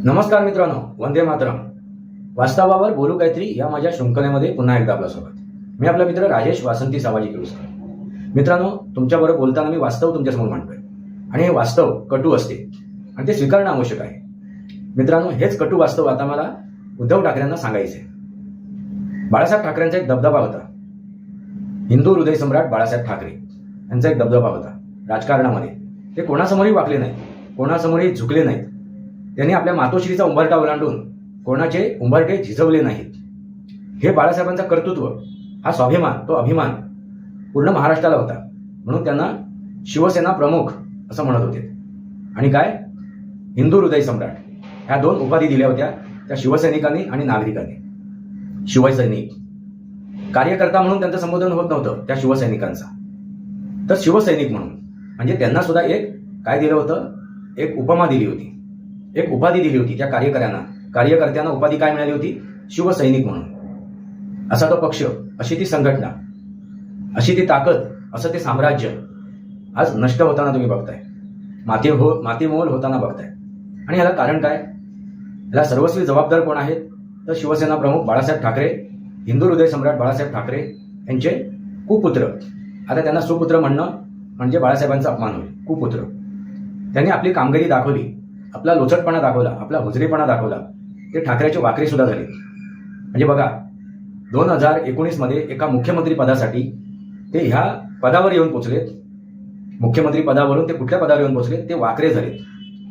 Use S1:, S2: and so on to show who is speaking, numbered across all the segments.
S1: नमस्कार मित्रांनो, वंदे मातरम. वास्तवावर बोलू काहीतरी या माझ्या शृंखलेमध्ये पुन्हा एकदा आपलं स्वागत. मी आपला मित्र राजेश वासंती सामाजिक व्यवस्था. मित्रांनो, तुमच्याबरोबर बोलताना मी वास्तव तुमच्यासमोर मांडतोय आणि हे वास्तव कटू असते आणि ते स्वीकारणं आवश्यक आहे. मित्रांनो, हेच कटू वास्तव आता मला उद्धव ठाकरेंना सांगायचे. बाळासाहेब ठाकरेंचा एक दबदबा होता. हिंदू हृदय सम्राट बाळासाहेब ठाकरे यांचा एक दबदबा होता राजकारणामध्ये. ते कोणासमोरही वाकले नाहीत, कोणासमोरही झुकले नाहीत. त्यांनी आपल्या मातोश्रीचा उंबरठा ओलांडून कोणाचे उंबरठे झिजवले नाहीत. हे बाळासाहेबांचा कर्तृत्व, हा स्वाभिमान, तो अभिमान पूर्ण महाराष्ट्राला होता. म्हणून त्यांना शिवसेना प्रमुख असं म्हणत होते. आणि काय, हिंदू हृदय सम्राट ह्या दोन उपाधी दिल्या होत्या त्या शिवसैनिकांनी आणि नागरिकांनी. शिवसैनिक कार्यकर्ता म्हणून त्यांचं संबोधन होत नव्हतं त्या शिवसैनिकांचा, तर शिवसैनिक म्हणून. म्हणजे त्यांना सुद्धा एक काय दिलं होतं, एक उपमा दिली होती, एक उपाधी दिली होती त्या कार्यकर्त्यांना उपाधी काय मिळाली होती, शिवसैनिक म्हणून. असा तो पक्ष, अशी ती संघटना, अशी ती ताकद, असं ते साम्राज्य आज नष्ट होताना तुम्ही बघताय, मातीमोल होताना बघताय. आणि याला कारण काय, याला सर्वस्वी जबाबदार कोण आहेत, तर शिवसेना प्रमुख बाळासाहेब ठाकरे, हिंदू हृदय सम्राट बाळासाहेब ठाकरे यांचे कुपुत्र. आता त्यांना सुपुत्र म्हणणं म्हणजे बाळासाहेबांचा अपमान होईल. कुपुत्र. त्यांनी आपली कामगिरी दाखवली, आपला लोचटपणा दाखवला, आपला हुजरेपणा दाखवला. ते ठाकरेचे वाकरे सुद्धा झाले. म्हणजे बघा, 2019 मध्ये एका मुख्यमंत्री पदासाठी ते ह्या पदावर येऊन पोचलेत. मुख्यमंत्री पदावरून ते कुठल्या पदावर येऊन पोचलेत, ते वाकरे झालेत.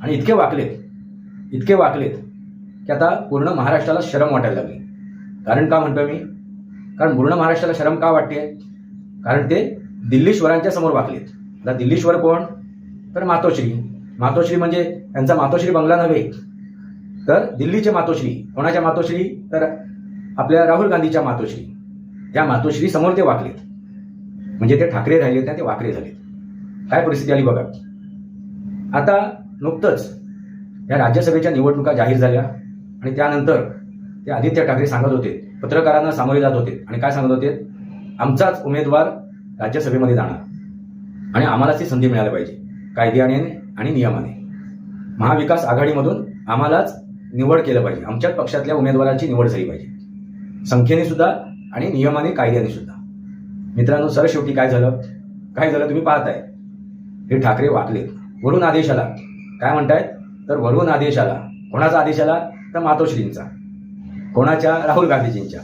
S1: आणि इतके वाकलेत की आता पूर्ण महाराष्ट्राला शरम वाटायला लागली. कारण का म्हणतोय मी, कारण पूर्ण महाराष्ट्राला शरम का वाटते, कारण ते दिल्लीश्वरांच्या समोर वाकलेत. आता दिल्लीश्वर कोण, तर मातोश्री म्हणजे त्यांचा मातोश्री बंगला नव्हे, तर दिल्लीचे मातोश्री. कोणाच्या मातोश्री, तर आपल्या राहुल गांधीच्या मातोश्री. त्या मातोश्री समोर ते वाकलेत. म्हणजे ते ठाकरे राहिलेत ना, ते वाकरे झालेत. काय परिस्थिती आली बघा. आता नुकतंच या राज्यसभेच्या निवडणुका जाहीर झाल्या आणि त्यानंतर ते आदित्य ठाकरे सांगत होते, पत्रकारांना सामोरे जात होते आणि काय सांगत होते, आमचाच उमेदवार राज्यसभेमध्ये जाणार आणि आम्हालाच ती संधी मिळायला पाहिजे, कायद्याने आणि नियमाने. महाविकास आघाडीमधून आम्हालाच निवड केलं पाहिजे, आमच्याच पक्षातल्या उमेदवाराची निवड झाली पाहिजे, संख्येने सुद्धा आणि नियमाने, कायद्याने सुद्धा. मित्रांनो, सरशेवटी काय झालं तुम्ही पाहताय. हे ठाकरे वाकलेत. वरून आदेश आला. काय म्हणतायत, तर वरून आदेश आला. कोणाचा आदेश आला, तर मातोश्रींचा. कोणाच्या, राहुल गांधीजींच्या.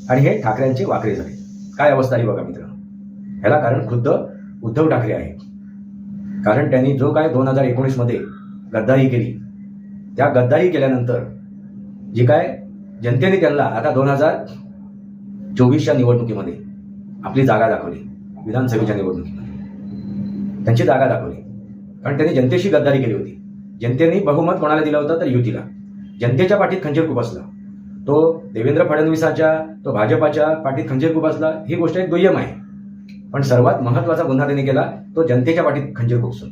S1: आणि हे ठाकरेंचे वाकरे झाले. काय अवस्था आली बघा मित्रांनो. ह्याला कारण खुद्द उद्धव ठाकरे आहे. कारण त्यांनी जो काय 2019 मध्ये गद्दारी केली, त्या गद्दारी केल्यानंतर जी काय जनतेने त्यांना आता 2024च्या निवडणुकीमध्ये आपली जागा दाखवली, विधानसभेच्या निवडणुकीमध्ये त्यांची जागा दाखवली. कारण त्यांनी जनतेशी गद्दारी केली होती. जनतेने बहुमत कोणाला दिलं होतं, तर युतीला. जनतेच्या पाठीत खंजीर खुपसला. तो देवेंद्र फडणवीसाच्या, तो भाजपाच्या पाठीत खंजीर खुपसला, ही गोष्ट एक दुय्यम आहे. पण सर्वात महत्वाचा गुन्हा त्यांनी केला, तो जनतेच्या पाठीत खंजीर खुपसून,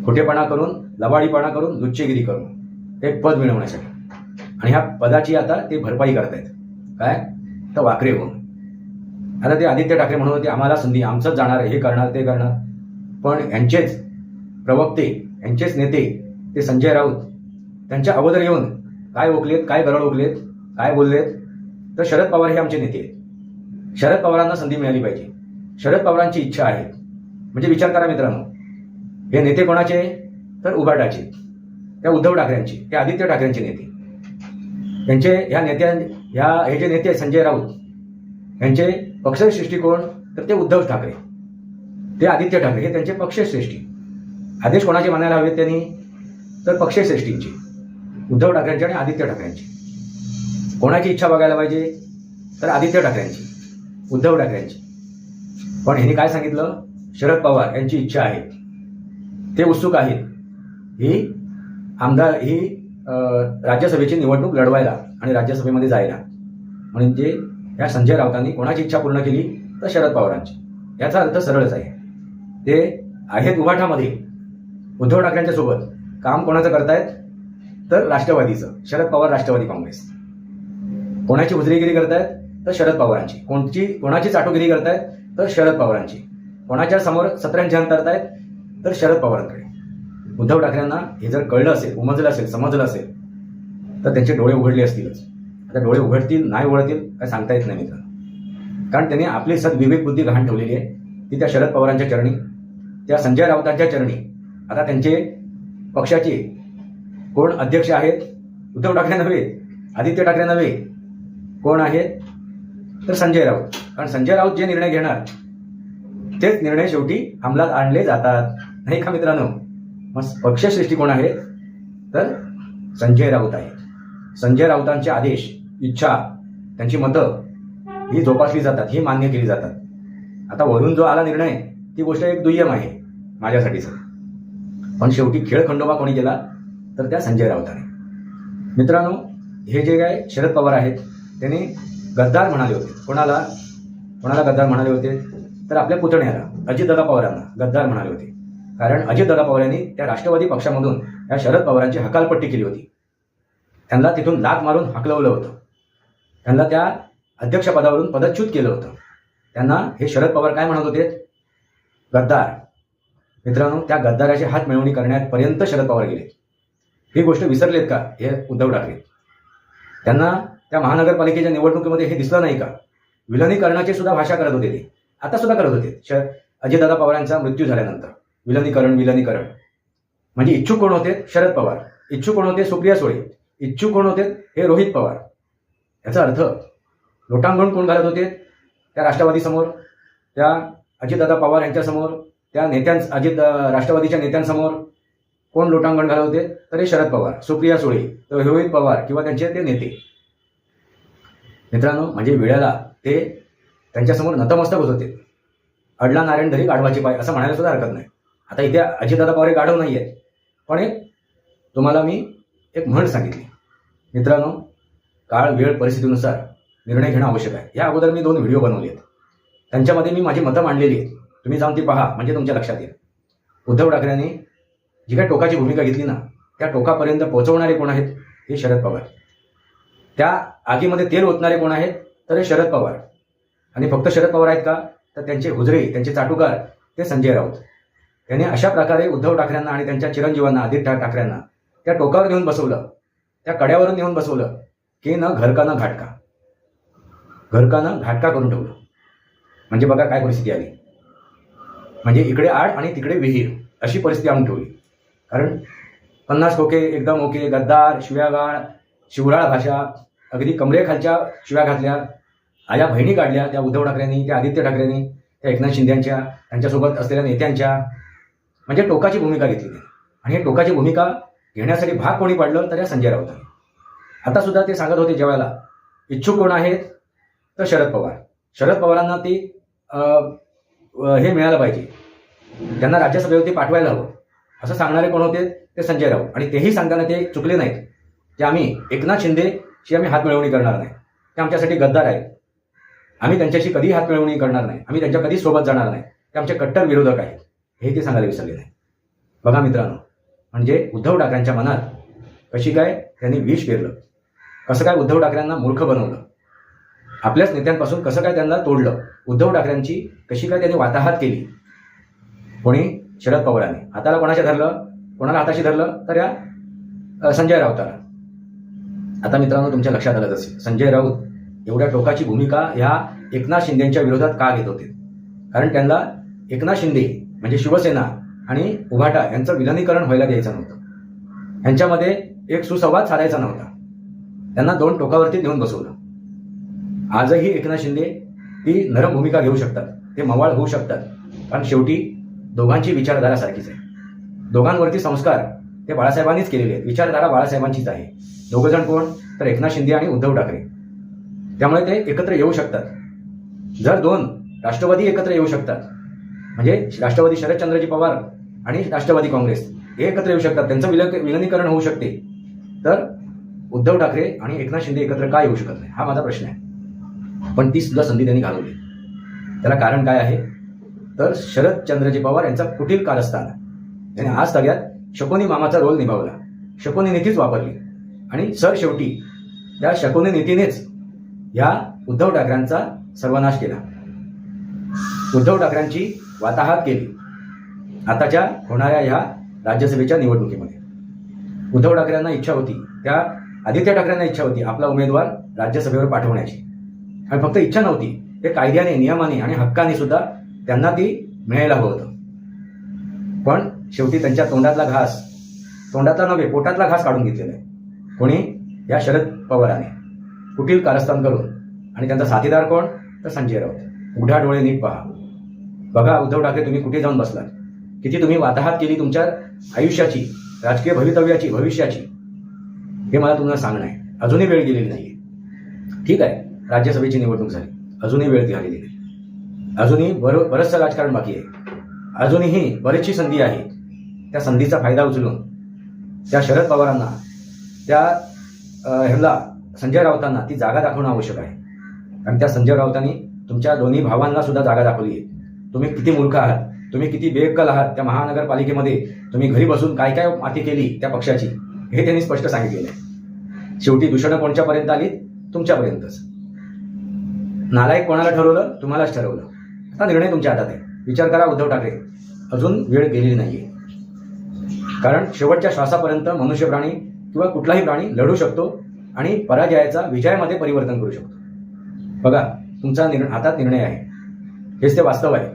S1: खोटेपणा करून, लबाडीपणा करून, लुच्चेगिरी करून ते पद मिळवण्यासाठी. आणि ह्या पदाची आता ते भरपाई करतायत. काय, तर वाकरे होऊन. आता ते आदित्य ठाकरे म्हणून होते, आम्हाला संधी, आमचंच जाणार, हे करणार, ते करणार. पण यांचेच प्रवक्ते, यांचेच नेते, ते संजय राऊत, त्यांच्या अगोदर येऊन काय ओकलेत, काय गरळ ओकलेत, काय बोललेत, तर शरद पवार हे आमचे नेते आहेत, शरद पवारांना संधी मिळाली पाहिजे, शरद पवारांची इच्छा आहे. म्हणजे विचार करा मित्रांनो, हे नेते कोणाचे, तर उभाटाचे, त्या उद्धव ठाकरेंचे, त्या आदित्य ठाकरेंचे नेते. त्यांचे हे जे नेते संजय राऊत, यांचे पक्षश्रेष्ठी कोण, तर ते उद्धव ठाकरे, ते आदित्य ठाकरे, हे त्यांचे पक्षश्रेष्ठी. आदेश कोणाचे मानायला हवेत त्यांनी, तर पक्षश्रेष्ठींची, उद्धव ठाकरेंची आणि आदित्य ठाकरेंची. कोणाची इच्छा बघायला पाहिजे, तर आदित्य ठाकरेंची, उद्धव ठाकरेंची. पण ह्यांनी काय सांगितलं, शरद पवार यांची इच्छा आहे, ते उत्सुक आहेत ही राज्यसभेची निवडणूक लढवायला आणि राज्यसभेमध्ये जायला. म्हणजे या संजय राऊतांनी कोणाची इच्छा पूर्ण केली, तर शरद पवारांची. याचा अर्थ सरळच आहे, ते आहेत उभाठामध्ये उद्धव ठाकरेंच्या सोबत. काम कोणाचं करतायत, तर राष्ट्रवादीचं, शरद पवार राष्ट्रवादी काँग्रेस. कोणाची हुजरेगिरी करतायत, तर शरद पवारांची. कोणाची चाटोगिरी करतायत, तर शरद पवारांची. कोणाच्या समोर सतरंजी करतायत, तर शरद पवारांकडे. उद्धव ठाकरेंना हे जर कळलं असेल, उमजलं असेल, समजलं असेल, तर त्यांचे डोळे उघडले असतीलच. आता डोळे उघडतील नाही उघडतील काय सांगता येत नाही मित्रांनो, कारण त्यांनी आपली सद्विवेक बुद्धी गहाण ठेवलेली आहे ती त्या शरद पवारांच्या चरणी, त्या संजय राऊतांच्या चरणी. आता त्यांचे पक्षाचे कोण अध्यक्ष आहेत? उद्धव ठाकरे नव्हे, आदित्य ठाकरे नव्हे, कोण आहेत तर संजय राऊत. कारण संजय राऊत जे निर्णय घेणार तेच निर्णय शेवटी अंमलात आणले जातात, नाही का मित्रांनो? मग पक्षश्रेष्ठी कोण आहे तर संजय राऊत आहेत. संजय राऊतांचे आदेश, इच्छा, त्यांची मतं ही जोपासली जातात, ही मान्य केली जातात. आता वरून जो आला निर्णय ती गोष्ट एक दुय्यम आहे माझ्यासाठी सर, पण शेवटी खेळ खंडोबा कोणी केला तर त्या संजय राऊतांनी. मित्रांनो, हे जे काय शरद पवार आहेत त्यांनी गद्दार म्हणाले होते. कोणाला गद्दार म्हणाले होते तर आपल्या पुतण्याला अजितदादा पवारांना गद्दार म्हणाले होते. कारण अजितदादा पवार यांनी त्या राष्ट्रवादी पक्षामधून या शरद पवारांची हकालपट्टी केली होती. त्यांना तिथून लाथ मारून हकलवलं होतं, त्यांना त्या अध्यक्षपदावरून पदच्युत केलं होतं. त्यांना हे शरद पवार काय म्हणत होते? गद्दार. मित्रांनो, त्या गद्दाराची हात मिळवणी करण्यापर्यंत शरद पवार गेले. ही गोष्ट विसरलेत का हे उद्धव ठाकरे? त्यांना त्या महानगरपालिकेच्या निवडणुकीमध्ये हे दिसलं नाही का? विलनीकरणाची सुद्धा भाषा करत होते ते, आता सुद्धा करत होते. अजितदादा पवारांचा मृत्यू झाल्यानंतर विलनीकरण म्हणजे इच्छुक कोण होते? शरद पवार. इच्छुक कोण होते? सुप्रिया सुळे. इच्छुक कोण होते? हे रोहित पवार. याचा अर्थ लोटांगण कोण घालत होते? त्या राष्ट्रवादी समोर, त्या अजितदादा पवार यांच्यासमोर, त्या राष्ट्रवादीच्या नेत्यांसमोर कोण लोटांगण घालत होते तर हे शरद पवार, सुप्रिया सुळे, तर रोहित पवार किंवा त्यांचे ते नेते. मित्रांनो, म्हणजे वेळेला ते त्यांच्यासमोर नतमस्तक होत होते. अडला नारायण धरी गाढवाची पाय असं म्हणायला सुद्धा हरकत नाही. आता इथे अजितदादा पवार हे गाढव नाही आहेत, पण तुम्हाला मी एक म्हण सांगितली. मित्रांनो, काळ वेळ परिस्थितीनुसार निर्णय घेणं आवश्यक आहे. या अगोदर मी 2 व्हिडिओ बनवले आहेत, त्यांच्यामध्ये मी माझी मतं मांडलेली आहेत. तुम्ही जाऊन ती पहा, म्हणजे तुमच्या लक्षात येईल. उद्धव ठाकरेंनी जी काही टोकाची भूमिका घेतली ना, त्या टोकापर्यंत पोहोचवणारे कोण आहेत? हे शरद पवार. त्या आगीमध्ये तेल ओतणारे कोण आहेत तर हे शरद पवार. आणि फक्त शरद पवार आहेत का तर त्यांचे हुजरे, त्यांचे चाटुकार ते संजय राऊत. त्यांनी अशा प्रकारे उद्धव ठाकरेंना आणि त्यांच्या चिरंजीवांना आदित्य ठाकरेंना त्या टोकावर नेऊन बसवलं, त्या कड्यावरून नेऊन बसवलं की न घरका न घाटका करून ठेवलं. म्हणजे बघा काय परिस्थिती आली. म्हणजे इकडे आड आणि तिकडे विहीर अशी परिस्थिती आणून ठेवली. कारण 50 खोके एकदम ओके, गद्दार, शिव्यागाळ, शिवराळ भाषा, अगदी कमरेखालच्या शिव्या घातल्या, आया बहिणी काढल्या त्या उद्धव ठाकरेंनी, त्या आदित्य ठाकरेंनी, त्या एकनाथ शिंदेंच्या, त्यांच्यासोबत असलेल्या नेत्यांच्या. म्हणजे टोकाची भूमिका घेतली त्यांनी. आणि हे टोकाची भूमिका घेण्यासाठी भाग कोणी पाडलं तर या संजय राऊतांनी. आता सुद्धा ते सांगत होते ज्यावेळेला इच्छुक कोण आहेत तर शरद पवार. शरद पवारांना ती हे मिळालं पाहिजे, त्यांना राज्यसभेवरती पाठवायला हवं असं सांगणारे कोण होते ते संजय राऊत. आणि तेही सांगताना ते चुकले नाहीत की आम्ही एकनाथ शिंदेशी आम्ही हात मिळवणी करणार नाही, ते आमच्यासाठी गद्दार आहेत, आम्ही त्यांच्याशी कधीही हात मिळवणी करणार नाही, आम्ही त्यांच्या कधीच सोबत जाणार नाही, ते आमचे कट्टर विरोधक आहेत, हे ते सांगायला विसरले नाही. बघा मित्रांनो, म्हणजे उद्धव ठाकरेंच्या मनात कशी काय त्यांनी विष पेरलं, कसं काय उद्धव ठाकरेंना मूर्ख बनवलं, आपल्याच नेत्यांपासून कसं काय त्यांना तोडलं, उद्धव ठाकरेंची कशी काय त्यांनी वाताहात केली. कोणी? शरद पवारांनी. हाताला कोणाच्या धरलं? कोणाला हाताशी धरलं तर या संजय राऊताला. आता मित्रांनो, तुमच्या लक्षात आलं असेल संजय राऊत एवढ्या टोकाची भूमिका ह्या एकनाथ शिंदेच्या विरोधात का घेत होते? कारण त्यांना एकनाथ शिंदे म्हणजे शिवसेना आणि उभाटा यांचं विलनीकरण व्हायला द्यायचं नव्हतं, यांच्यामध्ये एक सुसंवाद साधायचा नव्हता. त्यांना 2 टोकावरती नेऊन बसवलं. आजही एकनाथ शिंदे ती नरम भूमिका घेऊ शकतात, ते मवाळ होऊ शकतात, कारण शेवटी दोघांची विचारधारा सारखीच आहे. दोघांवरती संस्कार ते बाळासाहेबांनीच केलेले आहेत, विचारधारा बाळासाहेबांचीच आहे. दोघंजण कोण तर एकनाथ शिंदे आणि उद्धव ठाकरे. त्यामुळे ते एकत्र येऊ शकतात. जर 2 राष्ट्रवादी एकत्र येऊ शकतात, म्हणजे राष्ट्रवादी शरदचंद्रजी पवार आणि राष्ट्रवादी काँग्रेस हे एकत्र येऊ शकतात, त्यांचं विलनीकरण होऊ शकते, तर उद्धव ठाकरे आणि एकनाथ शिंदे एकत्र का येऊ शकत नाही हा माझा प्रश्न आहे. पण ती सुद्धा संधी त्यांनी घालवली. त्याला कारण काय आहे तर शरदचंद्रजी पवार यांचा कुटील कारस्थान. त्यांनी आज सगळ्यात शकुनी मामाचा रोल निभावला, शकुनी नीतीच वापरली आणि शेवटी त्या शकुनी नीतीनेच या उद्धव ठाकरेंचा सर्वनाश केला, उद्धव ठाकरेंची वाताहात केली. आताच्या होणाऱ्या ह्या राज्यसभेच्या निवडणुकीमध्ये उद्धव ठाकरेंना इच्छा होती त्या आदित्य ठाकरेंना इच्छा होती आपला उमेदवार राज्यसभेवर पाठवण्याची, आणि फक्त इच्छा नव्हती, ते कायद्याने, नियमाने आणि हक्काने सुद्धा त्यांना ती मिळायला हवं होतं. पण शेवटी त्यांच्या तोंडातला नव्हे पोटातला घास काढून घेतलेला आहे. कोणी? या शरद पवारांनी कुटील कारस्थान करून. आणि त्यांचा साथीदार कोण? तर संजय राऊत. उघडा डोळे नीट पहा. बघा उद्धव ठाकरे, तुम्ही कुठे जाऊन बसलात, किती तुम्ही वाताहात केली तुमच्या आयुष्याची, राजकीय भवितव्याची, भविष्याची, हे मला तुम्हाला सांगणं आहे. अजूनही वेळ गेलेली नाहीये. ठीक आहे, राज्यसभेची निवडणूक झाली, अजूनही वेळ झालेली नाही. अजूनही बरंचसं राजकारण बाकी आहे. अजूनही बरीचशी संधी आहे. त्या संधीचा फायदा उचलून त्या शरद पवारांना, त्या संजय राऊतांना ती जागा दाखवणं आवश्यक आहे. आणि त्या संजय राऊतांनी तुमच्या दोन्ही भावांना सुद्धा जागा दाखवली आहे. तुम्ही किती मूर्ख आहात, तुम्ही किती बेअक्कल आहात. त्या महानगरपालिकेमध्ये तुम्ही घरी बसून काय काय माती केली त्या पक्षाची, हे त्यांनी स्पष्ट सांगितलेलं आहे. शेवटी दूषणं कोणच्यापर्यंत आली? तुमच्यापर्यंतच. नालायक कोणाला ठरवलं? तुम्हालाच ठरवलं. आता निर्णय तुमच्या हातात आहे. विचार करा उद्धव ठाकरे, अजून वेळ गेलेली नाहीये. कारण शेवटच्या श्वासापर्यंत मनुष्य प्राणी किंवा कुठलाही प्राणी लढू शकतो आणि पराजयाचा विजयामध्ये परिवर्तन करू शकतो. बघा, तुमचा हातात निर्णय आहे. हेच ते वास्तव आहे.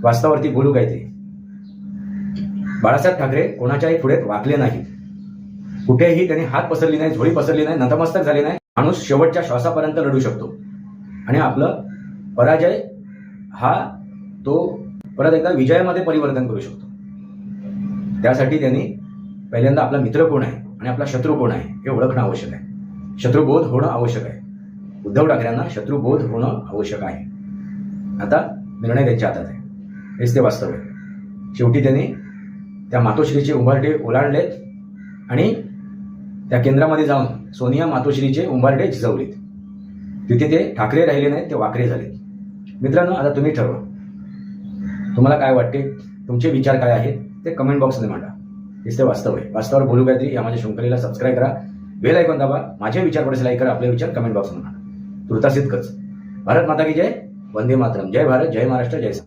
S1: वास्तवावरती बोलू काय ते. बाळासाहेब ठाकरे कोणाच्याही पुढे वाकले नाही. कुठेही त्यांनी हात पसरली नाही, झोळी पसरली नाही, नतमस्तक झाले नाही. माणूस शेवटच्या श्वासापर्यंत लढू शकतो आणि आपलं पराजय हा तो परत एकदा विजयामध्ये परिवर्तन करू शकतो. त्यासाठी त्यांनी पहिल्यांदा आपला मित्र कोण आहे आणि आपला शत्रू कोण आहे हे ओळखणं आवश्यक आहे. शत्रुबोध होणं आवश्यक आहे. उद्धव ठाकरेंना शत्रुबोध होणं आवश्यक आहे. आता निर्णय त्यांच्या हातात आहे. हेच ते वास्तव आहे. शेवटी त्यांनी त्या मातोश्रीचे उंबरठे ओलांडलेत आणि त्या केंद्रामध्ये जाऊन सोनिया मातोश्रीचे उंबरठे झिजवलेत. तिथे ते ठाकरे राहिले नाहीत, ते वाकरे झालेत. मित्रांनो, आता तुम्ही ठरवा, तुम्हाला काय वाटते, तुमचे विचार काय आहेत ते कमेंट बॉक्समध्ये मांडा. हेच ते वास्तव आहे. वास्तवावर बोलू काहीतरी या माझ्या शृंखलेला सबस्क्राईब करा, बेल आयकॉन दाबा, माझे विचार पडसे लाईक करा, आपले विचार कमेंट बॉक्समध्ये मांडा. तुर्तास इतकंच. भारत माता की जय, वंदे मातरम. जय भारत, जय महाराष्ट्र, जय